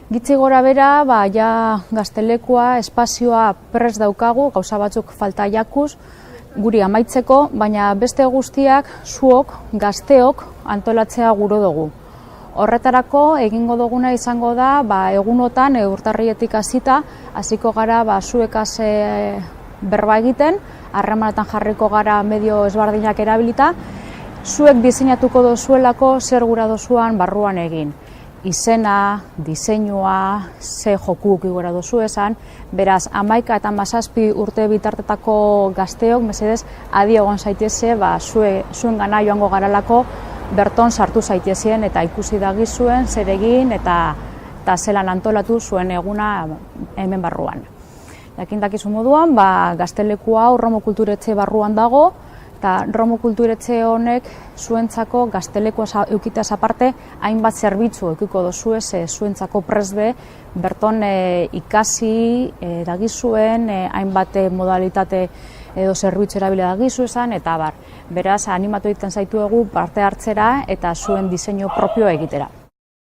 Gitzi gora bera, ja Gaztelekua, espazioa prest daukagu, gauza batzuk falta jakuz, guri amaitzeko, baina beste guztiak zuok, gazteok, antolatzea guro dugu. Horretarako egingo duguna izango da, egunotan urtarrietik hasita, hasiko gara zuekaz berba egiten, harremanetan jarriko gara medio ezberdinak erabilita, zuek diseinatuko dozuelako zer gura dozuan barruan egin. Izena, diseinua, ze jokuk igora dozu esan, beraz, 11 eta 17 urte bitartetako gazteok, mesedez, adi egon zaiteze, zuen gana joango garalako, berton sartu zaitezien eta ikusi dagizuen, zer egin eta zelan antolatu zuen eguna hemen barruan. Jakin dakizu moduan, Gaztelekua Romo Kulturetxe barruan dago, eta Romo Kulturetxe honek zuentzako Gaztelekua eukitaz aparte hainbat zerbitzu eukiko dozu zuentzako presbe berton ikasi dagizuen, hainbat modalitate edo zerbitzu erabile dagizu esan, eta beraz animatu egiten zaituegu parte hartzera eta zuen diseinu propioa egitera.